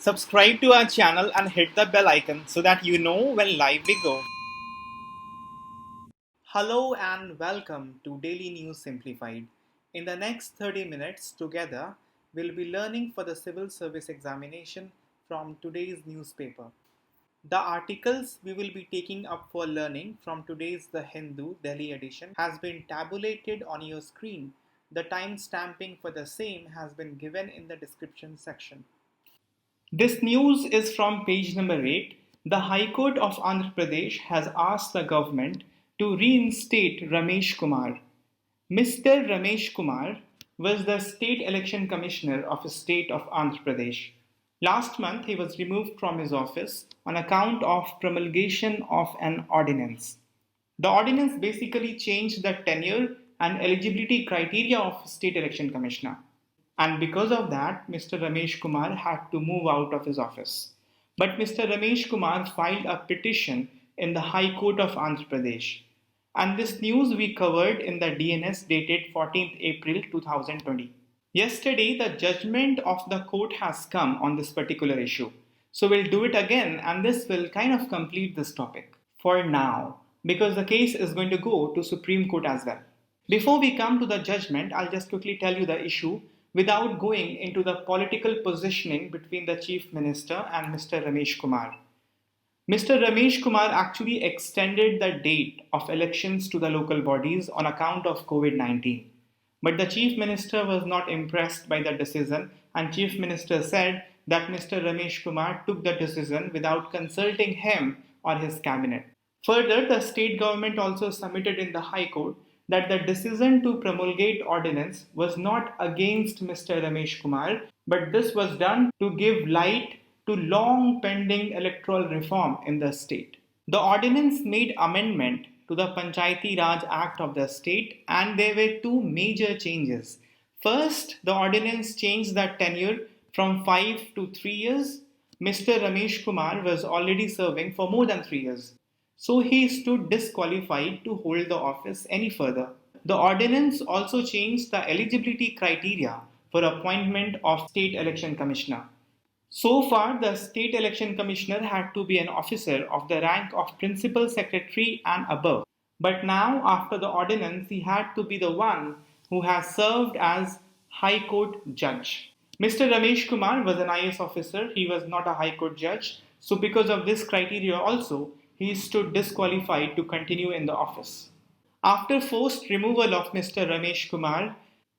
Subscribe to our channel and hit the bell icon so that you know when live we go. Hello and welcome to Daily News Simplified. In the next 30 minutes together, we'll be learning for the civil service examination from today's newspaper. The articles we will be taking up for learning from today's The Hindu Delhi edition has been tabulated on your screen. The time stamping for the same has been given in the description section. This news is from page number 8. The High Court of Andhra Pradesh has asked the government to reinstate Ramesh Kumar. Mr. Ramesh Kumar was the State Election Commissioner of the state of Andhra Pradesh. Last month, he was removed from his office on account of promulgation of an ordinance. The ordinance basically changed the tenure and eligibility criteria of State Election Commissioner. And because of that, Mr. Ramesh Kumar had to move out of his office. But Mr. Ramesh Kumar filed a petition in the High Court of Andhra Pradesh. And this news we covered in the DNS dated 14th April 2020. Yesterday, the judgment of the court has come on this particular issue. So we'll do it again, and this will kind of complete this topic for now, because the case is going to go to Supreme Court as well. Before we come to the judgment, I'll just quickly tell you the issue without going into the political positioning between the Chief Minister and Mr. Ramesh Kumar. Mr. Ramesh Kumar actually extended the date of elections to the local bodies on account of COVID-19. But the Chief Minister was not impressed by the decision, and Chief Minister said that Mr. Ramesh Kumar took the decision without consulting him or his cabinet. Further, the state government also submitted in the High Court that the decision to promulgate ordinance was not against Mr. Ramesh Kumar, but this was done to give light to long pending electoral reform in the state. The ordinance made amendment to the Panchayati Raj Act of the state, and there were two major changes. First, the ordinance changed the tenure from 5 to 3 years. Mr. Ramesh Kumar was already serving for more than 3 years. So he stood disqualified to hold the office any further. The ordinance also changed the eligibility criteria for appointment of State Election Commissioner. So far, the State Election Commissioner had to be an officer of the rank of Principal Secretary and above. But now, after the ordinance, he had to be the one who has served as High Court Judge. Mr. Ramesh Kumar was an IAS officer. He was not a High Court Judge. So because of this criteria also, he stood disqualified to continue in the office. After forced removal of Mr. Ramesh Kumar,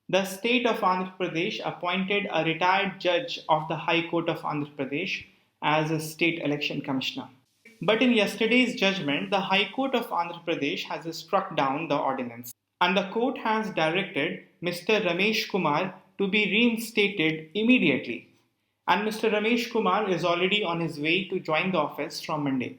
the state of Andhra Pradesh appointed a retired judge of the High Court of Andhra Pradesh as a state election commissioner. But in yesterday's judgment, the High Court of Andhra Pradesh has struck down the ordinance, and the court has directed Mr. Ramesh Kumar to be reinstated immediately. And Mr. Ramesh Kumar is already on his way to join the office from Monday.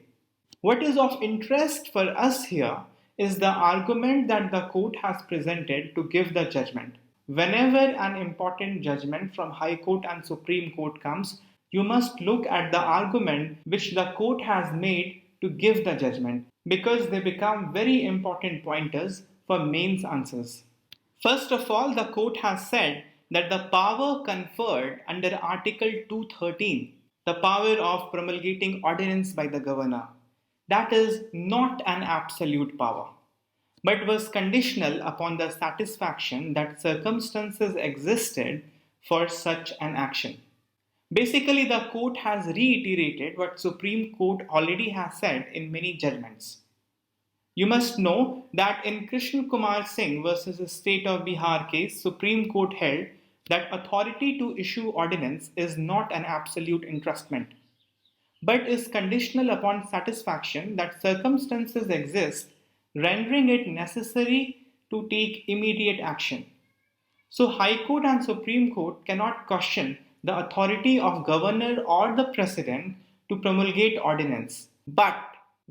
What is of interest for us here is the argument that the court has presented to give the judgment. Whenever an important judgment from High Court and Supreme Court comes, you must look at the argument which the court has made to give the judgment, because they become very important pointers for mains answers. First of all, the court has said that the power conferred under Article 213, the power of promulgating ordinance by the governor, that is not an absolute power, but was conditional upon the satisfaction that circumstances existed for such an action. Basically, the court has reiterated what Supreme Court already has said in many judgments. You must know that in Krishna Kumar Singh versus the State of Bihar case, Supreme Court held that authority to issue ordinance is not an absolute entrustment, but is conditional upon satisfaction that circumstances exist rendering it necessary to take immediate action. So High Court and Supreme Court cannot question the authority of governor or the president to promulgate ordinance. But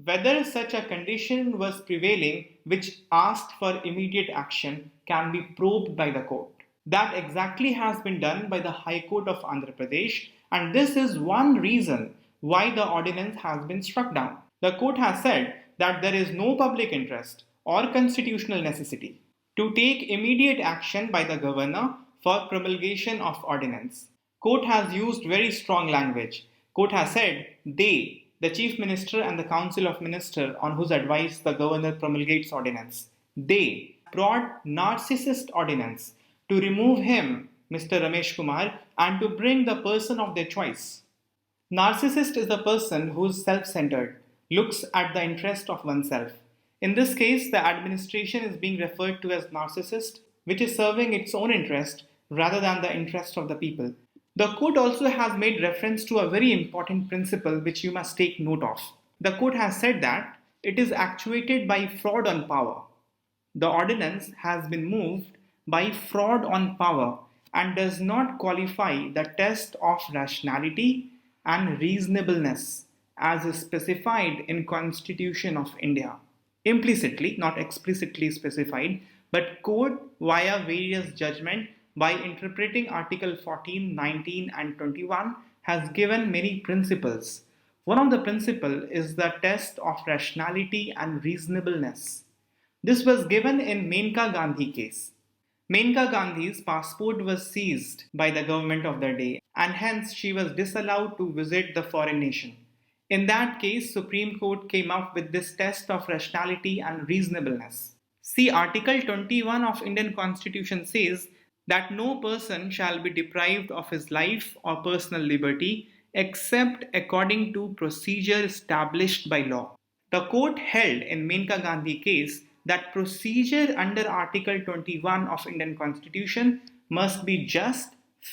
whether such a condition was prevailing which asked for immediate action can be probed by the court. That exactly has been done by the High Court of Andhra Pradesh, and this is one reason why the ordinance has been struck down. The court has said that there is no public interest or constitutional necessity to take immediate action by the governor for promulgation of ordinance. Court has used very strong language. Court has said they, the Chief Minister and the Council of Ministers on whose advice the Governor promulgates ordinance, they brought narcissist ordinance to remove him, Mr. Ramesh Kumar, and to bring the person of their choice. Narcissist is the person who is self-centered, looks at the interest of oneself. In this case, the administration is being referred to as narcissist, which is serving its own interest rather than the interest of the people. The court also has made reference to a very important principle which you must take note of. The court has said that it is actuated by fraud on power. The ordinance has been moved by fraud on power and does not qualify the test of rationality and reasonableness as is specified in Constitution of India. Implicitly, not explicitly specified, but court via various judgment by interpreting Article 14, 19 and 21 has given many principles. One of the principles is the test of rationality and reasonableness. This was given in Menka Gandhi case. Menka Gandhi's passport was seized by the government of the day and hence she was disallowed to visit the foreign nation. In that case, Supreme Court came up with this test of rationality and reasonableness. See, Article 21 of Indian Constitution says that no person shall be deprived of his life or personal liberty except according to procedure established by law. The court held in Menka Gandhi case that procedure under Article 21 of Indian Constitution must be just,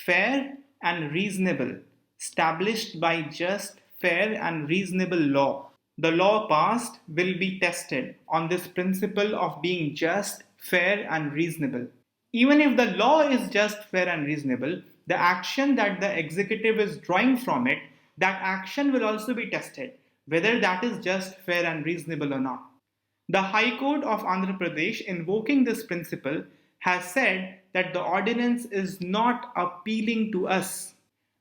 fair and reasonable, established by just, fair and reasonable law. The law passed will be tested on this principle of being just, fair and reasonable. Even if the law is just, fair and reasonable, the action that the executive is drawing from it, that action will also be tested, whether that is just, fair and reasonable or not. The High Court of Andhra Pradesh, invoking this principle, has said that the ordinance is not appealing to us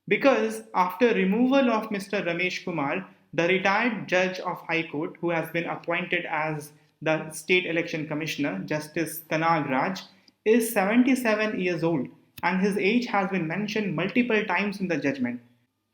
because after removal of Mr. Ramesh Kumar, the retired judge of High Court who has been appointed as the State Election Commissioner, Justice Kanag Raj, is 77 years old and his age has been mentioned multiple times in the judgment.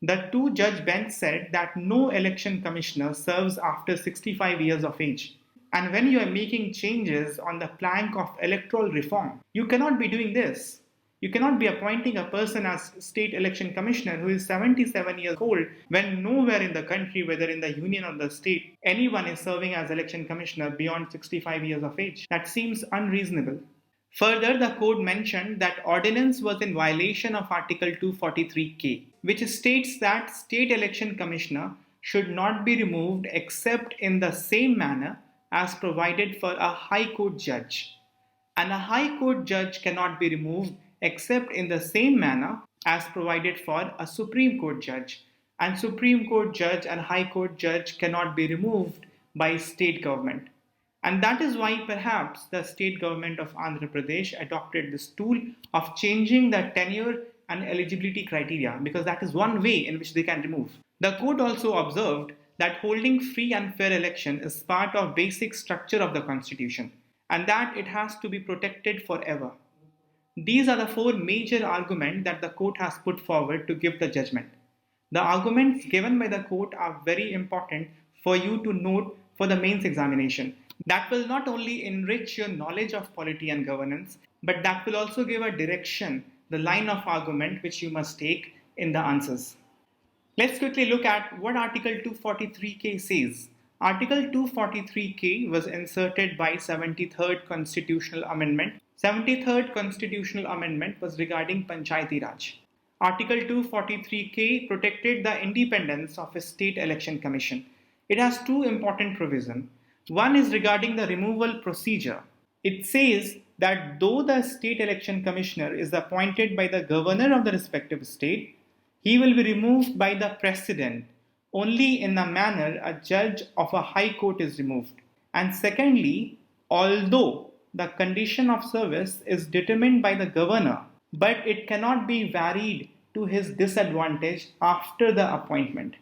The two-judge bench said that no election commissioner serves after 65 years of age. And when you are making changes on the plank of electoral reform, you cannot be doing this. You cannot be appointing a person as state election commissioner who is 77 years old when nowhere in the country, whether in the union or the state, anyone is serving as election commissioner beyond 65 years of age. That seems unreasonable. Further, the court mentioned that ordinance was in violation of Article 243K, which states that state election commissioner should not be removed except in the same manner as provided for a High Court judge. And a High Court judge cannot be removed except in the same manner as provided for a Supreme Court judge. And Supreme Court judge and High Court judge cannot be removed by state government. And that is why perhaps the state government of Andhra Pradesh adopted this tool of changing the tenure and eligibility criteria because that is one way in which they can remove. The court also observed that holding free and fair election is part of basic structure of the constitution and that it has to be protected forever. These are the four major arguments that the court has put forward to give the judgment. The arguments given by the court are very important for you to note for the mains examination. That will not only enrich your knowledge of polity and governance, but that will also give a direction, the line of argument which you must take in the answers. Let's quickly look at what Article 243K says. Article 243K was inserted by 73rd Constitutional Amendment. 73rd Constitutional Amendment was regarding Panchayati Raj. Article 243K protected the independence of a state election commission. It has two important provisions. One is regarding the removal procedure. It says that though the state election commissioner is appointed by the governor of the respective state, he will be removed by the president only in the manner a judge of a high court is removed. And secondly, although the condition of service is determined by the governor, but it cannot be varied to his disadvantage after the appointment.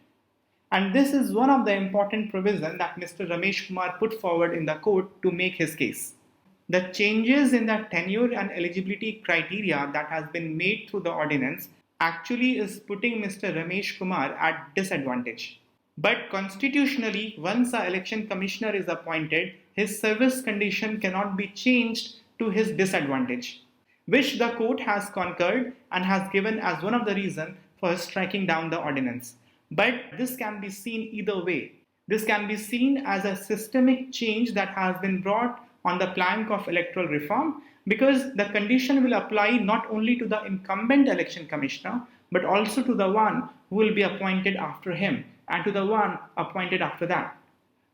And this is one of the important provisions that Mr. Ramesh Kumar put forward in the court to make his case. The changes in the tenure and eligibility criteria that has been made through the ordinance actually is putting Mr. Ramesh Kumar at disadvantage. But constitutionally, once an election commissioner is appointed, his service condition cannot be changed to his disadvantage, which the court has concurred and has given as one of the reasons for striking down the ordinance. But this can be seen either way. This can be seen as a systemic change that has been brought on the plank of electoral reform, because the condition will apply not only to the incumbent election commissioner but also to the one who will be appointed after him and to the one appointed after that.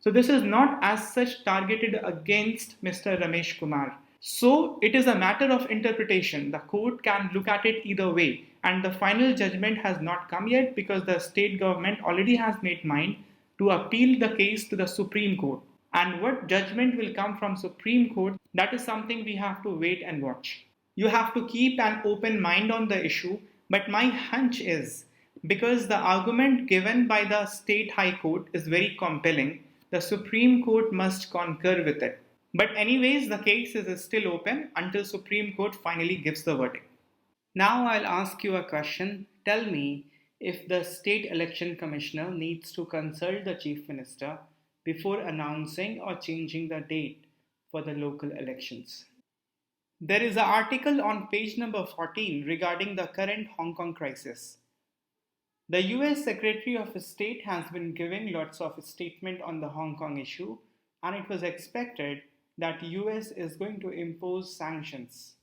So this is not as such targeted against Mr. Ramesh Kumar. So it is a matter of interpretation. The court can look at it either way, and the final judgment has not come yet because the state government already has made mind to appeal the case to the Supreme Court. And what judgment will come from Supreme Court, that is something we have to wait and watch. You have to keep an open mind on the issue, but my hunch is, because the argument given by the state high court is very compelling, the Supreme Court must concur with it. But anyways, the case is still open until Supreme Court finally gives the verdict. Now I'll ask you a question. Tell me if the state election commissioner needs to consult the chief minister before announcing or changing the date for the local elections. There is an article on page number 14 regarding the current Hong Kong crisis. The US Secretary of State has been giving lots of statement on the Hong Kong issue, and it was expected that US is going to impose sanctions.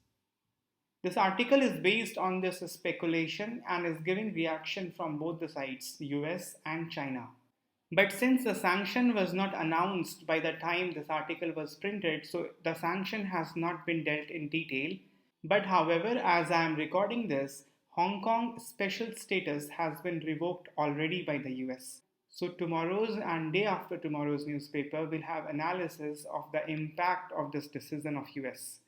This article is based on this speculation and is giving reaction from both the sides, US and China. But since the sanction was not announced by the time this article was printed, so the sanction has not been dealt in detail. But however, as I am recording this, Hong Kong special status has been revoked already by the US. So tomorrow's and day after tomorrow's newspaper will have analysis of the impact of this decision of US.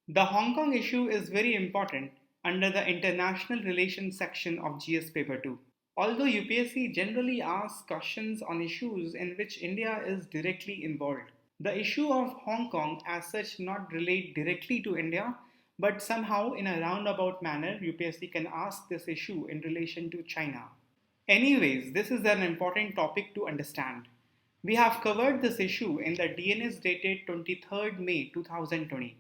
The Hong Kong issue is very important under the International Relations section of GS Paper 2. Although UPSC generally asks questions on issues in which India is directly involved, the issue of Hong Kong as such not relate directly to India, but somehow in a roundabout manner UPSC can ask this issue in relation to China. Anyways, this is an important topic to understand. We have covered this issue in the DNS dated 23rd May 2020.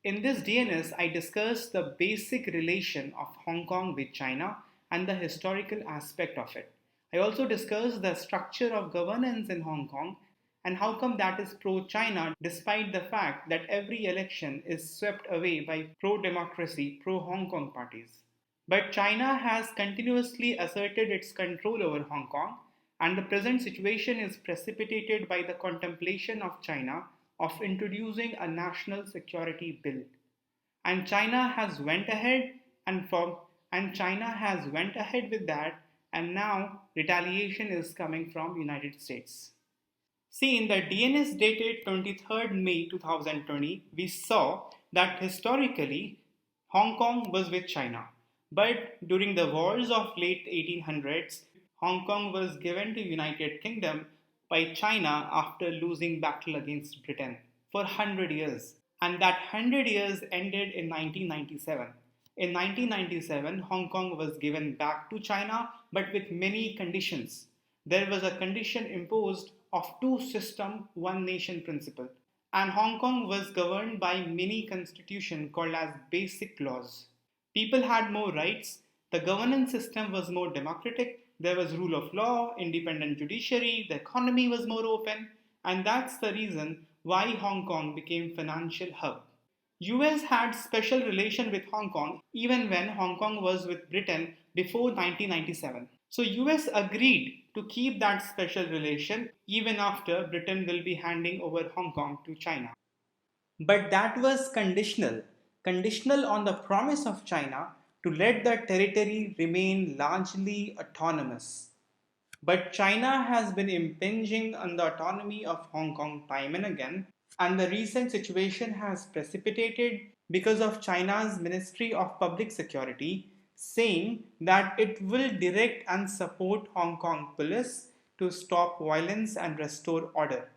In this DNS, I discussed the basic relation of Hong Kong with China and the historical aspect of it. I also discussed the structure of governance in Hong Kong and how come that is pro-China despite the fact that every election is swept away by pro-democracy, pro-Hong Kong parties. But China has continuously asserted its control over Hong Kong, and the present situation is precipitated by the contemplation of China of introducing a national security bill. And China has went ahead with that, and now retaliation is coming from United States. See, in the DNS dated 23rd May 2020, we saw that historically Hong Kong was with China. But during the wars of late 1800s, Hong Kong was given to United Kingdom by China after losing battle against Britain for 100 years. And that 100 years ended in 1997. In 1997, Hong Kong was given back to China, but with many conditions. There was a condition imposed of two system, one nation principle. And Hong Kong was governed by mini constitution called as basic laws. People had more rights, the governance system was more democratic, there was rule of law, independent judiciary, the economy was more open, and that's the reason why Hong Kong became financial hub. US had special relation with Hong Kong even when Hong Kong was with Britain before 1997. So US agreed to keep that special relation even after Britain will be handing over Hong Kong to China. But that was conditional on the promise of China to let the territory remain largely autonomous. But China has been impinging on the autonomy of Hong Kong time and again, and the recent situation has precipitated because of China's Ministry of Public Security saying that it will direct and support Hong Kong police to stop violence and restore order.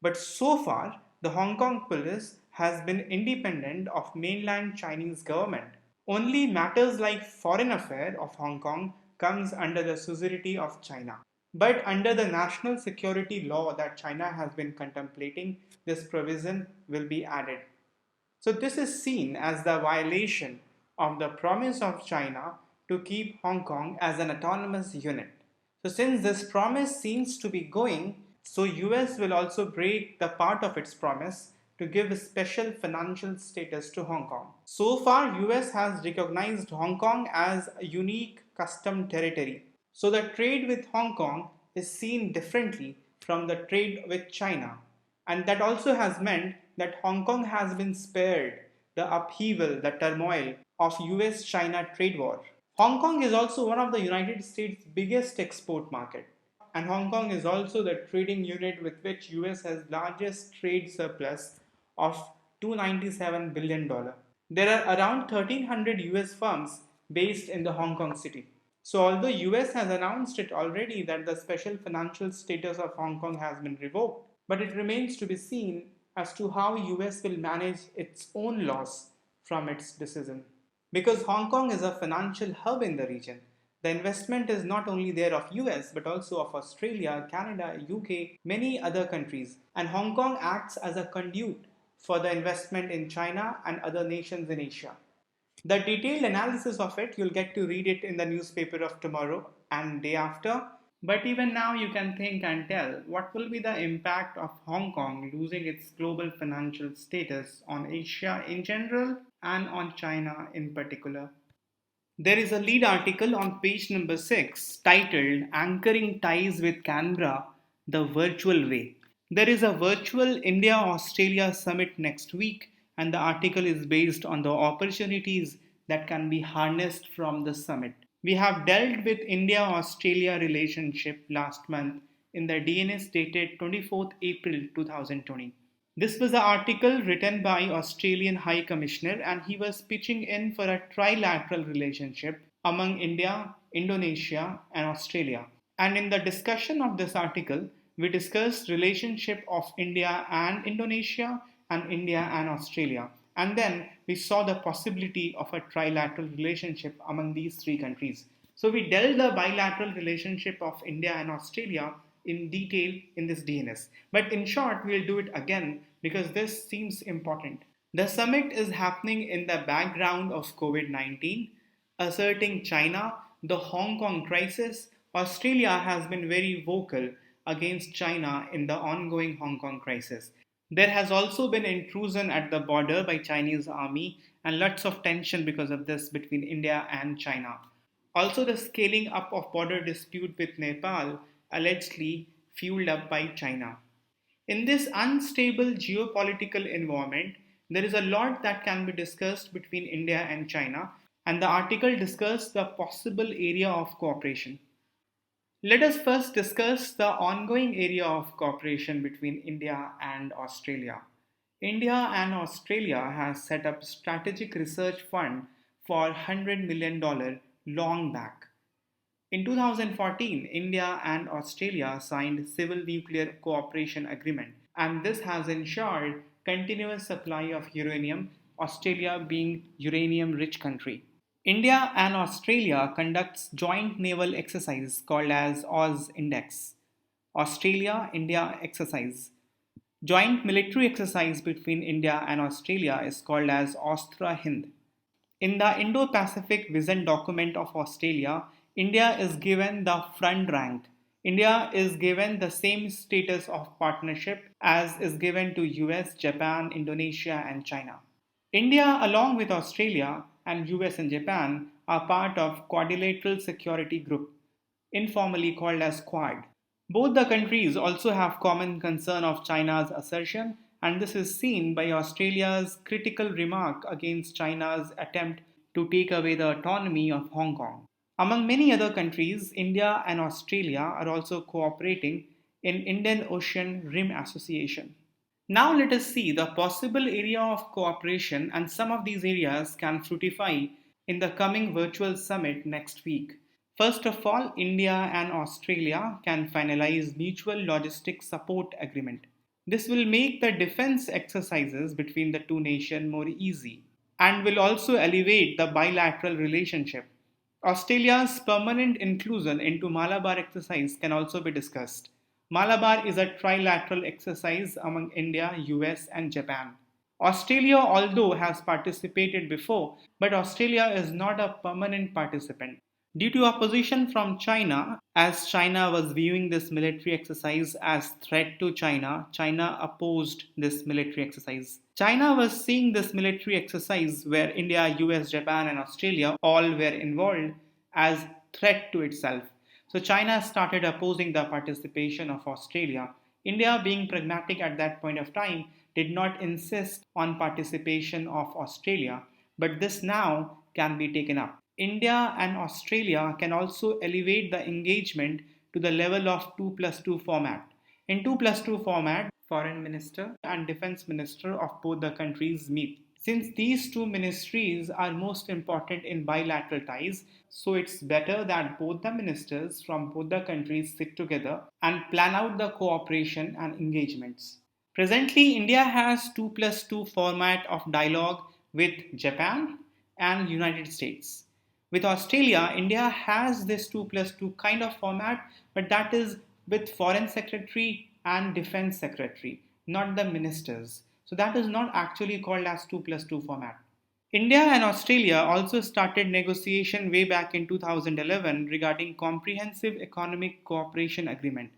But so far, the Hong Kong police has been independent of mainland Chinese government. Only matters like foreign affairs of Hong Kong comes under the suzerainty of China. But under the national security law that China has been contemplating, this provision will be added. So this is seen as the violation of the promise of China to keep Hong Kong as an autonomous unit. So since this promise seems to be going, so US will also break the part of its promise to give special financial status to Hong Kong. So far, US has recognized Hong Kong as a unique custom territory. So the trade with Hong Kong is seen differently from the trade with China. And that also has meant that Hong Kong has been spared the upheaval, the turmoil of US China trade war. Hong Kong is also one of the United States' biggest export market, and Hong Kong is also the trading unit with which US has largest trade surplus of $297 billion. There are around 1300 US firms based in the Hong Kong city. So although US has announced it already that the special financial status of Hong Kong has been revoked, but it remains to be seen as to how US will manage its own loss from its decision. Because Hong Kong is a financial hub in the region, the investment is not only there of US but also of Australia, Canada, UK, many other countries, and Hong Kong acts as a conduit for the investment in China and other nations in Asia. The detailed analysis of it, you'll get to read it in the newspaper of tomorrow and day after. But even now, you can think and tell what will be the impact of Hong Kong losing its global financial status on Asia in general and on China in particular. There is a lead article on page number 6 titled Anchoring Ties with Canberra the Virtual Way. There is a virtual India Australia summit next week, and the article is based on the opportunities that can be harnessed from the summit. We have dealt with India Australia relationship last month in the DNS dated 24th April 2020. This was an article written by Australian High Commissioner, and he was pitching in for a trilateral relationship among India, Indonesia and Australia. And in the discussion of this article, we discussed relationship of India and Indonesia and India and Australia. And then we saw the possibility of a trilateral relationship among these three countries. So we dealt the bilateral relationship of India and Australia in detail in this DNS. But in short, we'll do it again because this seems important. The summit is happening in the background of COVID 19, asserting China, the Hong Kong crisis. Australia has been very vocal against China in the ongoing Hong Kong crisis. There has also been intrusion at the border by Chinese army and lots of tension because of this between India and China. Also, the scaling up of border dispute with Nepal, allegedly fueled up by China. In this unstable geopolitical environment, there is a lot that can be discussed between India and China, and the article discussed the possible area of cooperation. Let us first discuss the ongoing area of cooperation between India and Australia. India and Australia has set up strategic research fund for $100 million long back. In 2014, India and Australia signed civil nuclear cooperation agreement, and this has ensured continuous supply of uranium, Australia being uranium rich country. India and Australia conducts joint naval exercise called as AU'S Index. Australia India exercise. Joint military exercise between India and Australia is called as Austra Hind. In the Indo-Pacific Vision document of Australia, India is given the front rank. India is given the same status of partnership as is given to US, Japan, Indonesia and China. India, along with Australia and US and Japan, are part of Quadrilateral Security Group, informally called as Quad. Both the countries also have common concern of China's assertion, and this is seen by Australia's critical remark against China's attempt to take away the autonomy of Hong Kong. Among many other countries, India and Australia are also cooperating in Indian Ocean Rim Association. Now let us see the possible area of cooperation, and some of these areas can fructify in the coming virtual summit next week. First of all, India and Australia can finalize mutual logistics support agreement. This will make the defense exercises between the two nations more easy. and will also elevate the bilateral relationship. Australia's permanent inclusion into Malabar exercise can also be discussed. Malabar is a trilateral exercise among India, US, and Japan. Australia, although has participated before, but Australia is not a permanent participant. Due to opposition from China, as China was viewing this military exercise as threat to China, China opposed this military exercise. China was seeing this military exercise where India, US, Japan and Australia all were involved as threat to itself. So China started opposing the participation of Australia. India, being pragmatic at that point of time, did not insist on participation of Australia, but this now can be taken up. India and Australia can also elevate the engagement to the level of 2 plus 2 format. In 2 plus 2 format, Foreign Minister and Defense Minister of both the countries meet. Since these two ministries are most important in bilateral ties, so it's better that both the ministers from both the countries sit together and plan out the cooperation and engagements. Presently, India has 2 plus 2 format of dialogue with Japan and United States. With Australia, India has this 2 plus 2 kind of format, but that is with Foreign Secretary and Defense Secretary, not the ministers. So that is not actually called as 2 plus 2 format. India and Australia also started negotiation way back in 2011 regarding Comprehensive Economic Cooperation Agreement.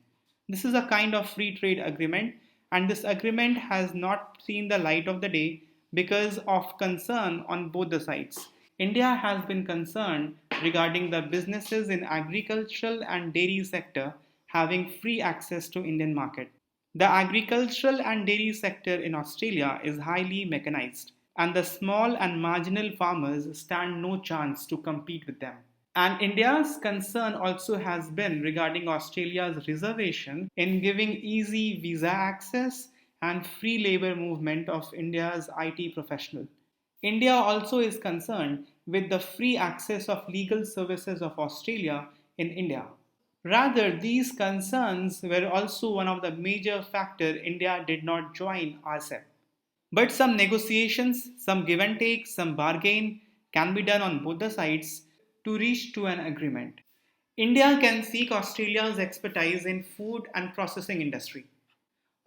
This is a kind of free trade agreement, and this agreement has not seen the light of the day because of concern on both the sides. India has been concerned regarding the businesses in agricultural and dairy sector having free access to Indian market. The agricultural and dairy sector in Australia is highly mechanized, and the small and marginal farmers stand no chance to compete with them. And India's concern also has been regarding Australia's reservation in giving easy visa access and free labor movement of India's IT professional. India also is concerned with the free access of legal services of Australia in India. Rather, these concerns were also one of the major factors India did not join RCEP. But some negotiations, some give and take, some bargain can be done on both the sides to reach to an agreement. India can seek Australia's expertise in food and processing industry.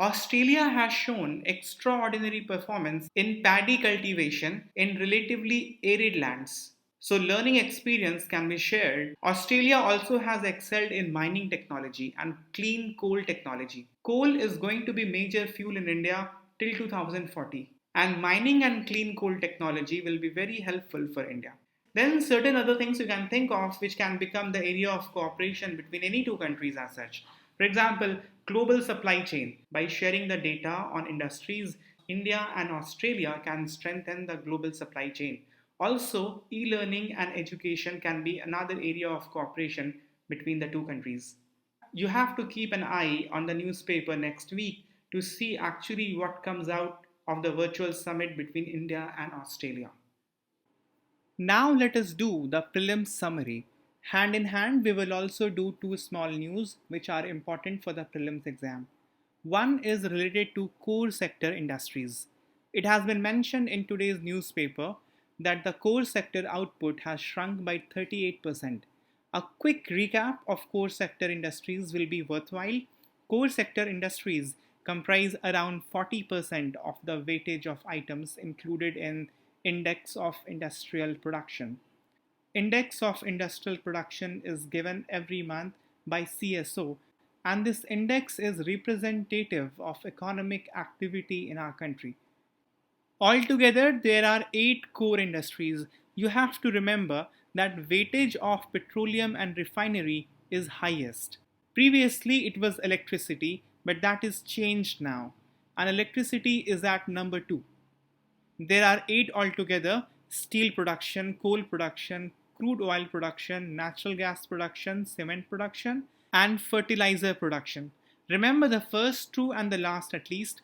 Australia has shown extraordinary performance in paddy cultivation in relatively arid lands. So, learning experience can be shared. Australia also has excelled in mining technology and clean coal technology. Coal is going to be major fuel in India till 2040, and mining and clean coal technology will be very helpful for India. Then, certain other things you can think of which can become the area of cooperation between any two countries as such. For example, global supply chain. By sharing the data on industries, India and Australia can strengthen the global supply chain. Also, e-learning and education can be another area of cooperation between the two countries. You have to keep an eye on the newspaper next week to see actually what comes out of the virtual summit between India and Australia. Now let us do the prelims summary. Hand in hand, we will also do two small news which are important for the prelims exam. One is related to core sector industries. It has been mentioned in today's newspaper that the core sector output has shrunk by 38%. A quick recap of core sector industries will be worthwhile. Core sector industries comprise around 40% of the weightage of items included in Index of Industrial Production. Index of Industrial Production is given every month by CSO, and this index is representative of economic activity in our country. Altogether, there are 8 core industries. You have to remember that weightage of petroleum and refinery is highest. Previously, it was electricity, but that is changed now, and electricity is at number 2. There are 8 altogether: steel production, coal production, crude oil production, natural gas production, cement production, and fertilizer production. Remember the first two and the last at least.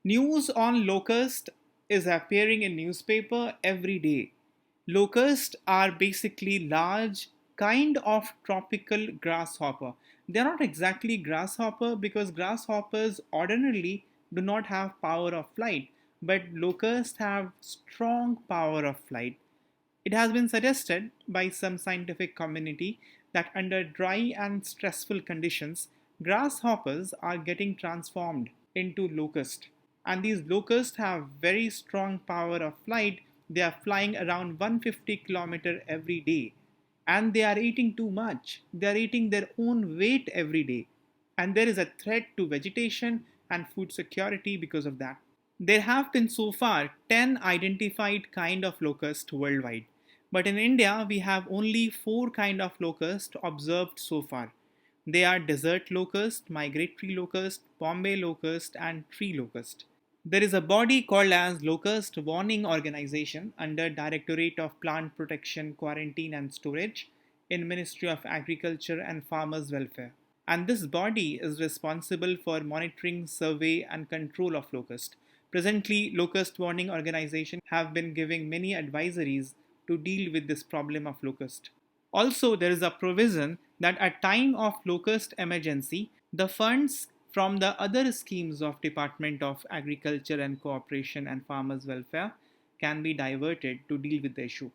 News on locust is appearing in newspaper every day. Locusts are basically large kind of tropical grasshopper. They are not exactly grasshopper because grasshoppers ordinarily do not have power of flight. but locusts have strong power of flight. It has been suggested by some scientific community that under dry and stressful conditions, grasshoppers are getting transformed into locusts. And these locusts have very strong power of flight. They are flying around 150 km every day. And they are eating too much. They are eating their own weight every day. And there is a threat to vegetation and food security because of that. There have been so far 10 identified kind of locusts worldwide. But in India, we have only 4 kind of locust observed so far. They are desert locust, migratory locust, Bombay locust, and tree locust. There is a body called as Locust Warning Organization under Directorate of Plant Protection, Quarantine and Storage in Ministry of Agriculture and Farmers Welfare. And this body is responsible for monitoring, survey and control of locust. Presently, Locust Warning Organization have been giving many advisories to deal with this problem of locust. Also, there is a provision that at time of locust emergency, the funds from the other schemes of Department of Agriculture and Cooperation and Farmers Welfare can be diverted to deal with the issue.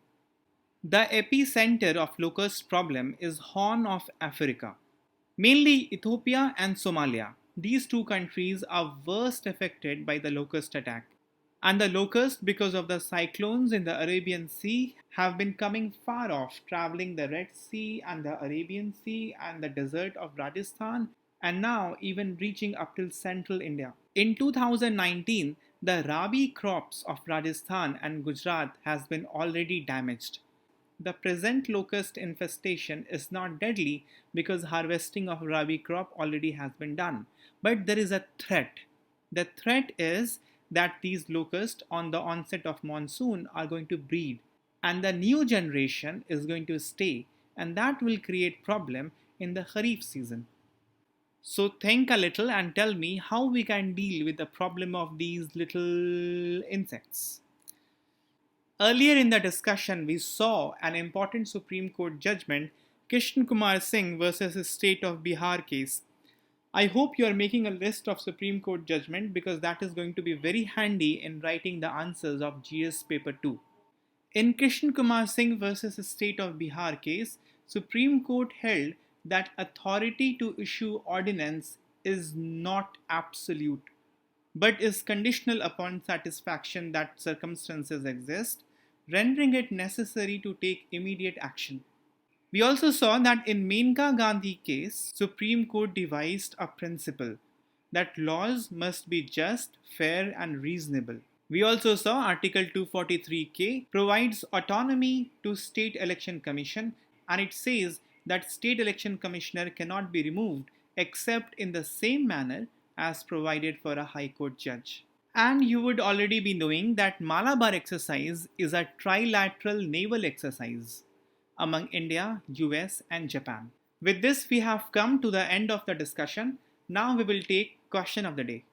The epicenter of locust problem is Horn of Africa. Mainly Ethiopia and Somalia. These two countries are worst affected by the locust attack. And the locusts, because of the cyclones in the Arabian Sea, have been coming far off, traveling the Red Sea and the Arabian Sea and the desert of Rajasthan, and now even reaching up till central India. In 2019, the rabi crops of Rajasthan and Gujarat has been already damaged. The present locust infestation is not deadly because harvesting of rabi crop already has been done. But there is a threat. The threat is that these locusts on the onset of monsoon are going to breed and the new generation is going to stay, and that will create problem in the Kharif season. So think a little and tell me how we can deal with the problem of these little insects. Earlier in the discussion, we saw an important Supreme Court judgment, Kishan Kumar Singh versus State of Bihar case. I hope you are making a list of Supreme Court judgment because that is going to be very handy in writing the answers of GS paper 2. In Kishan Kumar Singh versus State of Bihar case, Supreme Court held that authority to issue ordinance is not absolute, but is conditional upon satisfaction that circumstances exist, rendering it necessary to take immediate action. We also saw that in Menka Gandhi case, Supreme Court devised a principle that laws must be just, fair and reasonable. We also saw Article 243K provides autonomy to State Election Commission, and it says that State Election Commissioner cannot be removed except in the same manner as provided for a High Court judge. And you would already be knowing that Malabar exercise is a trilateral naval exercise among India, US and Japan. With this, we have come to the end of the discussion. Now we will take question of the day.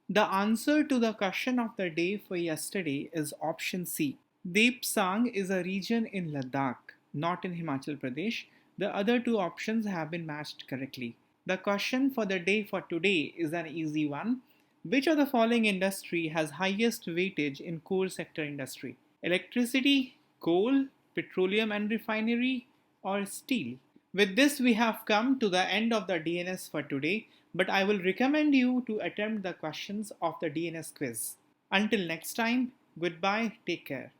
The answer to the question of the day for yesterday is option C. Depsang is a region in Ladakh, not in Himachal Pradesh. The other two options have been matched correctly. The question for the day for today is an easy one. Which of the following industry has highest weightage in core sector industry? Electricity, coal, petroleum and refinery, or steel? With this, we have come to the end of the DNS for today, but I will recommend you to attempt the questions of the DNS quiz. Until next time, goodbye, take care.